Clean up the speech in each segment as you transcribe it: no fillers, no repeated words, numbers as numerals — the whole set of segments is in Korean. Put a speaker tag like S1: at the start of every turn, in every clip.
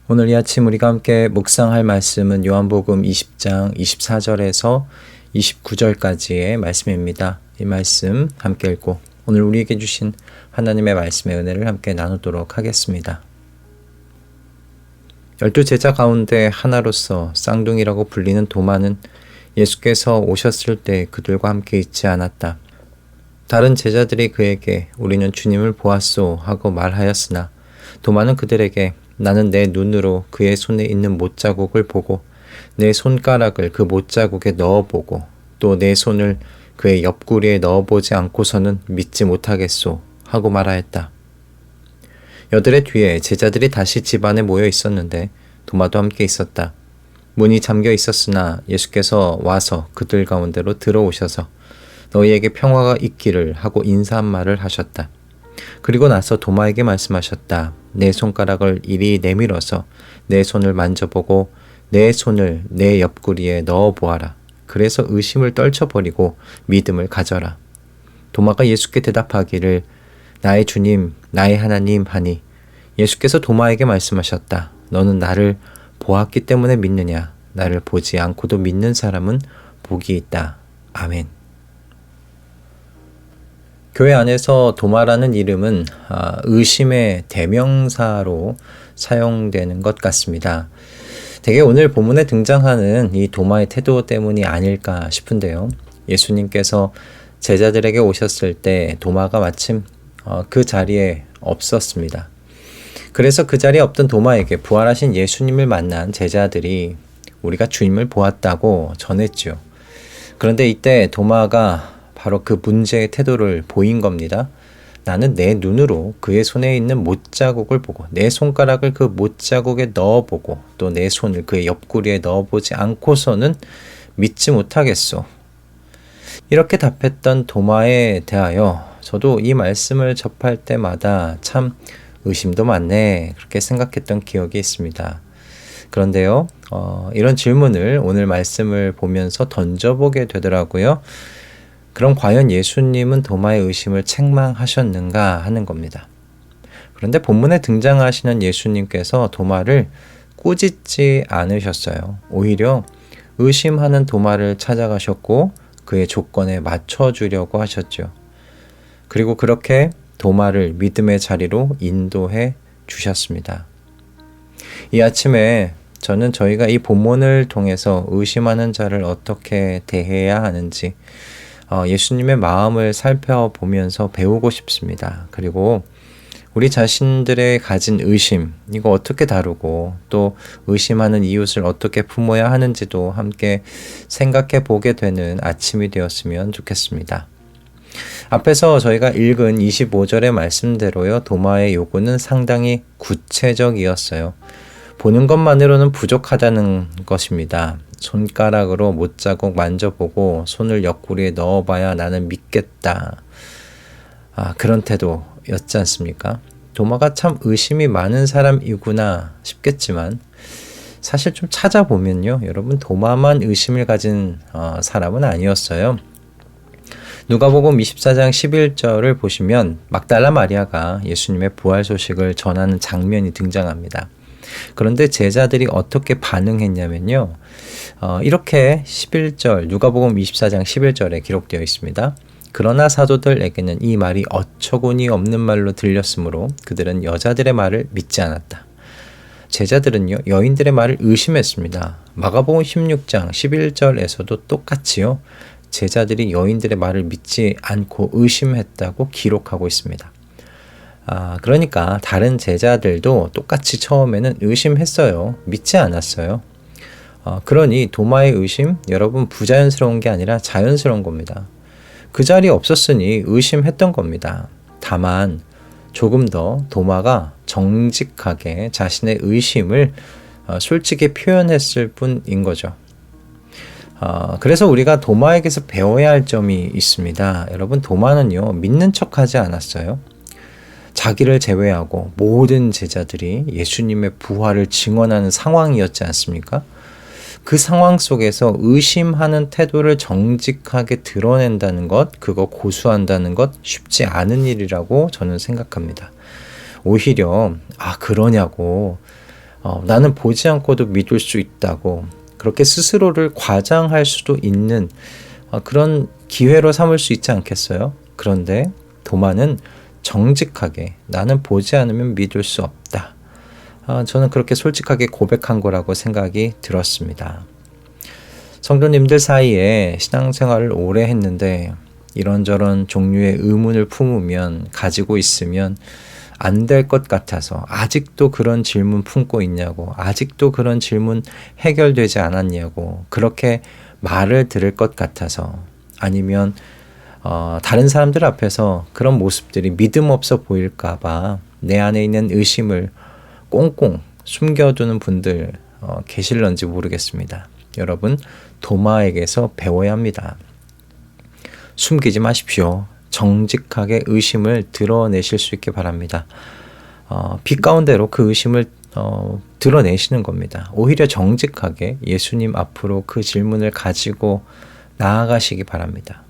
S1: 오늘 이 아침 우리가 함께 묵상할 말씀은 요한복음 20장 24절에서 29절까지의 말씀입니다. 이 말씀 함께 읽고 오늘 우리에게 주신 하나님의 말씀의 은혜를 함께 나누도록 하겠습니다. 12제자 가운데 하나로서 쌍둥이라고 불리는 도마는 예수께서 오셨을 때 그들과 함께 있지 않았다. 다른 제자들이 그에게 우리는 주님을 보았소 하고 말하였으나 도마는 그들에게 나는 내 눈으로 그의 손에 있는 못자국을 보고 내 손가락을 그 못자국에 넣어보고 또 내 손을 그의 옆구리에 넣어보지 않고서는 믿지 못하겠소 하고 말하였다. 여드레 뒤에 제자들이 다시 집 안에 모여 있었는데 도마도 함께 있었다. 문이 잠겨 있었으나 예수께서 와서 그들 가운데로 들어오셔서 너희에게 평화가 있기를 하고 인사한 말을 하셨다. 그리고 나서 도마에게 말씀하셨다. 내 손가락을 이리 내밀어서 내 손을 만져보고 내 손을 내 옆구리에 넣어보아라. 그래서 의심을 떨쳐버리고 믿음을 가져라. 도마가 예수께 대답하기를 나의 주님, 나의 하나님 하니 예수께서 도마에게 말씀하셨다. 너는 나를 보았기 때문에 믿느냐? 나를 보지 않고도 믿는 사람은 복이 있다. 아멘. 교회 안에서 도마라는 이름은 의심의 대명사로 사용되는 것 같습니다. 되게 오늘 본문에 등장하는 이 도마의 태도 때문이 아닐까 싶은데요. 예수님께서 제자들에게 오셨을 때 도마가 마침 그 자리에 없었습니다. 그래서 그 자리에 없던 도마에게 부활하신 예수님을 만난 제자들이 우리가 주님을 보았다고 전했죠. 그런데 이때 도마가 바로 그 문제의 태도를 보인 겁니다. 나는 내 눈으로 그의 손에 있는 못자국을 보고 내 손가락을 그 못자국에 넣어보고 또 내 손을 그의 옆구리에 넣어보지 않고서는 믿지 못하겠소. 이렇게 답했던 도마에 대하여 저도 이 말씀을 접할 때마다 참 의심도 많네 그렇게 생각했던 기억이 있습니다. 그런데요, 이런 질문을 오늘 말씀을 보면서 던져보게 되더라고요. 그럼 과연 예수님은 도마의 의심을 책망하셨는가 하는 겁니다. 그런데 본문에 등장하시는 예수님께서 도마를 꾸짖지 않으셨어요. 오히려 의심하는 도마를 찾아가셨고 그의 조건에 맞춰주려고 하셨죠. 그리고 그렇게 도마를 믿음의 자리로 인도해 주셨습니다. 이 아침에 저는 저희가 이 본문을 통해서 의심하는 자를 어떻게 대해야 하는지 예수님의 마음을 살펴보면서 배우고 싶습니다. 그리고 우리 자신들의 가진 의심, 이거 어떻게 다루고 또 의심하는 이웃을 어떻게 품어야 하는지도 함께 생각해 보게 되는 아침이 되었으면 좋겠습니다. 앞에서 저희가 읽은 25절의 말씀대로요, 도마의 요구는 상당히 구체적이었어요. 보는 것만으로는 부족하다는 것입니다. 손가락으로 못자국 만져보고 손을 옆구리에 넣어봐야 나는 믿겠다. 그런 태도였지 않습니까? 도마가 참 의심이 많은 사람이구나 싶겠지만 사실 좀 찾아보면요. 여러분 도마만 의심을 가진 사람은 아니었어요. 누가복음 24장 11절을 보시면 막달라 마리아가 예수님의 부활 소식을 전하는 장면이 등장합니다. 그런데 제자들이 어떻게 반응했냐면요. 이렇게 11절 누가복음 24장 11절에 기록되어 있습니다. 그러나 사도들에게는 이 말이 어처구니 없는 말로 들렸으므로 그들은 여자들의 말을 믿지 않았다. 제자들은요 여인들의 말을 의심했습니다. 마가복음 16장 11절에서도 똑같이요. 제자들이 여인들의 말을 믿지 않고 의심했다고 기록하고 있습니다. 그러니까 다른 제자들도 똑같이 처음에는 의심했어요. 믿지 않았어요. 그러니 도마의 의심, 여러분 부자연스러운 게 아니라 자연스러운 겁니다. 그 자리에 없었으니 의심했던 겁니다. 다만 조금 더 도마가 정직하게 자신의 의심을 솔직히 표현했을 뿐인 거죠. 그래서 우리가 도마에게서 배워야 할 점이 있습니다. 여러분 도마는요 믿는 척하지 않았어요. 자기를 제외하고 모든 제자들이 예수님의 부활을 증언하는 상황이었지 않습니까? 그 상황 속에서 의심하는 태도를 정직하게 드러낸다는 것, 그거 고수한다는 것 쉽지 않은 일이라고 저는 생각합니다. 오히려 그러냐고 나는 보지 않고도 믿을 수 있다고 그렇게 스스로를 과장할 수도 있는 그런 기회로 삼을 수 있지 않겠어요? 그런데 도마는 정직하게 나는 보지 않으면 믿을 수 없다. 저는 그렇게 솔직하게 고백한 거라고 생각이 들었습니다. 성도님들 사이에 신앙생활을 오래 했는데 이런저런 종류의 의문을 품으면 가지고 있으면 안 될 것 같아서 아직도 그런 질문 품고 있냐고, 아직도 그런 질문 해결되지 않았냐고 그렇게 말을 들을 것 같아서, 아니면 다른 사람들 앞에서 그런 모습들이 믿음 없어 보일까봐 내 안에 있는 의심을 꽁꽁 숨겨두는 분들 계실런지 모르겠습니다. 여러분, 도마에게서 배워야 합니다. 숨기지 마십시오. 정직하게 의심을 드러내실 수 있게 바랍니다. 빛 가운데로 그 의심을 드러내시는 겁니다. 오히려 정직하게 예수님 앞으로 그 질문을 가지고 나아가시기 바랍니다.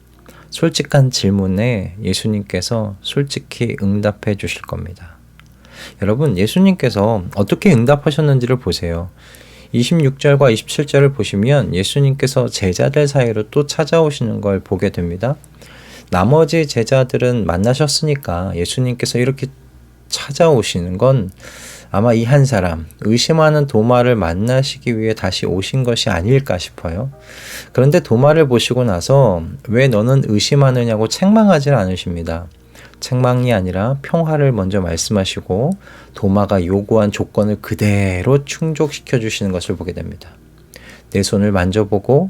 S1: 솔직한 질문에 예수님께서 솔직히 응답해 주실 겁니다. 여러분, 예수님께서 어떻게 응답하셨는지를 보세요. 26절과 27절을 보시면 예수님께서 제자들 사이로 또 찾아오시는 걸 보게 됩니다. 나머지 제자들은 만나셨으니까 예수님께서 이렇게 찾아오시는 건 아마 이 한 사람, 의심하는 도마를 만나시기 위해 다시 오신 것이 아닐까 싶어요. 그런데 도마를 보시고 나서 왜 너는 의심하느냐고 책망하지 않으십니다. 책망이 아니라 평화를 먼저 말씀하시고 도마가 요구한 조건을 그대로 충족시켜 주시는 것을 보게 됩니다. 내 손을 만져보고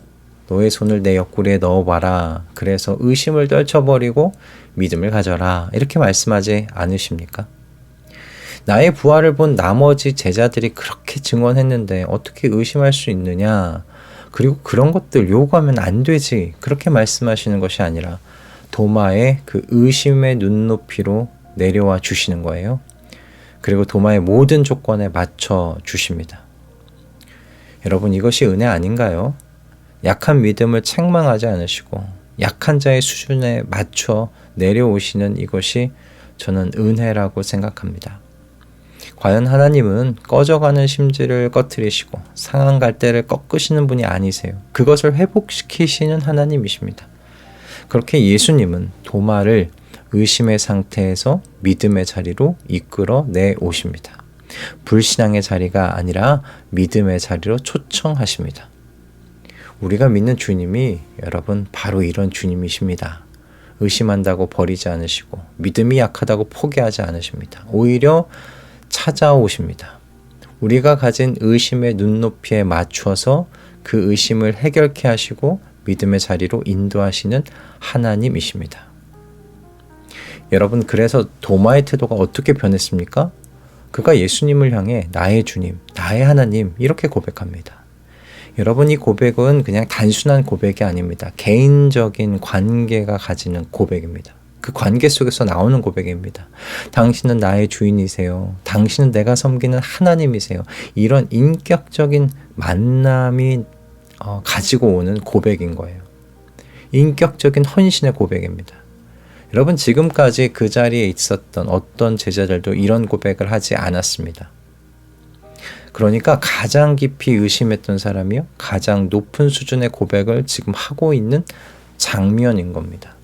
S1: 너의 손을 내 옆구리에 넣어봐라. 그래서 의심을 떨쳐버리고 믿음을 가져라. 이렇게 말씀하지 않으십니까? 나의 부활을 본 나머지 제자들이 그렇게 증언했는데 어떻게 의심할 수 있느냐? 그리고 그런 것들 요구하면 안 되지. 그렇게 말씀하시는 것이 아니라 도마의 그 의심의 눈높이로 내려와 주시는 거예요. 그리고 도마의 모든 조건에 맞춰 주십니다. 여러분, 이것이 은혜 아닌가요? 약한 믿음을 책망하지 않으시고 약한 자의 수준에 맞춰 내려오시는 이것이 저는 은혜라고 생각합니다. 과연 하나님은 꺼져가는 심지를 꺼트리시고 상한 갈대를 꺾으시는 분이 아니세요. 그것을 회복시키시는 하나님이십니다. 그렇게 예수님은 도마를 의심의 상태에서 믿음의 자리로 이끌어 내오십니다. 불신앙의 자리가 아니라 믿음의 자리로 초청하십니다. 우리가 믿는 주님이 여러분 바로 이런 주님이십니다. 의심한다고 버리지 않으시고 믿음이 약하다고 포기하지 않으십니다. 오히려 찾아오십니다. 우리가 가진 의심의 눈높이에 맞추어서 그 의심을 해결케 하시고 믿음의 자리로 인도하시는 하나님이십니다. 여러분, 그래서 도마의 태도가 어떻게 변했습니까? 그가 예수님을 향해 나의 주님, 나의 하나님 이렇게 고백합니다. 여러분, 이 고백은 그냥 단순한 고백이 아닙니다. 개인적인 관계가 가지는 고백입니다. 그 관계 속에서 나오는 고백입니다. 당신은 나의 주인이세요. 당신은 내가 섬기는 하나님이세요. 이런 인격적인 만남이 가지고 오는 고백인 거예요. 인격적인 헌신의 고백입니다. 여러분, 지금까지 그 자리에 있었던 어떤 제자들도 이런 고백을 하지 않았습니다. 그러니까 가장 깊이 의심했던 사람이요, 가장 높은 수준의 고백을 지금 하고 있는 장면인 겁니다.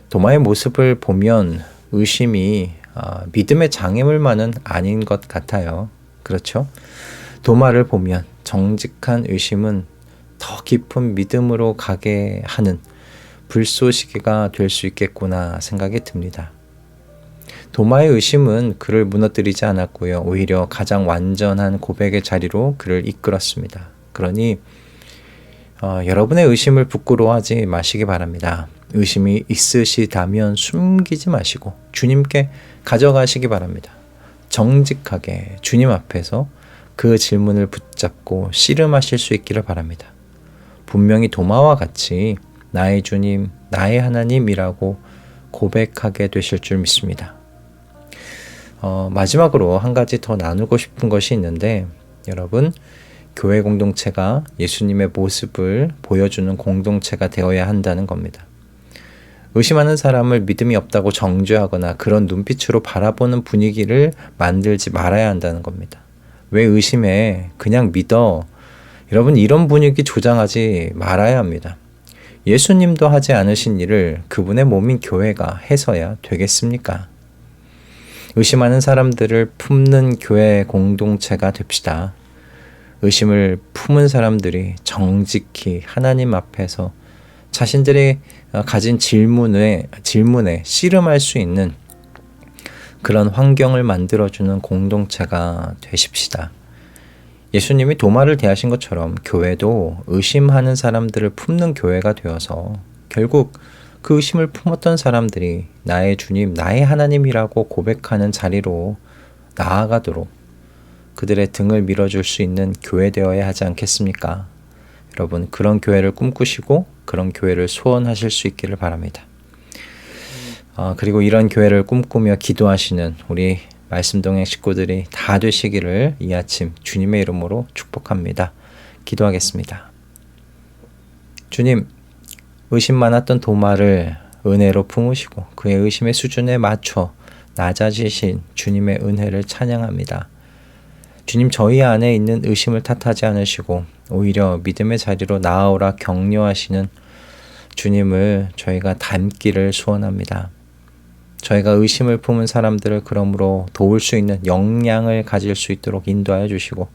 S1: 도마의 모습을 보면 의심이 믿음의 장애물만은 아닌 것 같아요. 그렇죠? 도마를 보면 정직한 의심은 더 깊은 믿음으로 가게 하는 불쏘시개가 될 수 있겠구나 생각이 듭니다. 도마의 의심은 그를 무너뜨리지 않았고요. 오히려 가장 완전한 고백의 자리로 그를 이끌었습니다. 그러니 여러분의 의심을 부끄러워하지 마시기 바랍니다. 의심이 있으시다면 숨기지 마시고 주님께 가져가시기 바랍니다. 정직하게 주님 앞에서 그 질문을 붙잡고 씨름하실 수 있기를 바랍니다. 분명히 도마와 같이 나의 주님, 나의 하나님이라고 고백하게 되실 줄 믿습니다. 마지막으로 한 가지 더 나누고 싶은 것이 있는데, 여러분, 교회 공동체가 예수님의 모습을 보여주는 공동체가 되어야 한다는 겁니다. 의심하는 사람을 믿음이 없다고 정죄하거나 그런 눈빛으로 바라보는 분위기를 만들지 말아야 한다는 겁니다. 왜 의심해? 그냥 믿어. 여러분, 이런 분위기 조장하지 말아야 합니다. 예수님도 하지 않으신 일을 그분의 몸인 교회가 해서야 되겠습니까? 의심하는 사람들을 품는 교회 공동체가 됩시다. 의심을 품은 사람들이 정직히 하나님 앞에서 자신들이 가진 질문에 씨름할 수 있는 그런 환경을 만들어주는 공동체가 되십시다. 예수님이 도마를 대하신 것처럼 교회도 의심하는 사람들을 품는 교회가 되어서 결국 그 의심을 품었던 사람들이 나의 주님, 나의 하나님이라고 고백하는 자리로 나아가도록 그들의 등을 밀어줄 수 있는 교회 되어야 하지 않겠습니까? 여러분, 그런 교회를 꿈꾸시고 그런 교회를 소원하실 수 있기를 바랍니다. 그리고 이런 교회를 꿈꾸며 기도하시는 우리 말씀동행 식구들이 다 되시기를 이 아침 주님의 이름으로 축복합니다. 기도하겠습니다. 주님, 의심 많았던 도마를 은혜로 품으시고 그의 의심의 수준에 맞춰 낮아지신 주님의 은혜를 찬양합니다. 주님, 저희 안에 있는 의심을 탓하지 않으시고 오히려 믿음의 자리로 나아오라 격려하시는 주님을 저희가 닮기를 소원합니다. 저희가 의심을 품은 사람들을 그러므로 도울 수 있는 역량을 가질 수 있도록 인도하여 주시고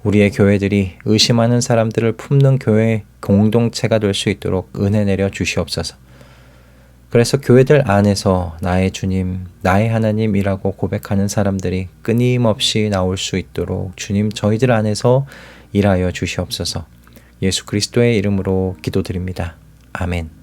S1: 우리의 교회들이 의심하는 사람들을 품는 교회 공동체가 될 수 있도록 은혜 내려 주시옵소서. 그래서 교회들 안에서 나의 주님, 나의 하나님이라고 고백하는 사람들이 끊임없이 나올 수 있도록 주님 저희들 안에서 일하여 주시옵소서. 예수 그리스도의 이름으로 기도드립니다. 아멘.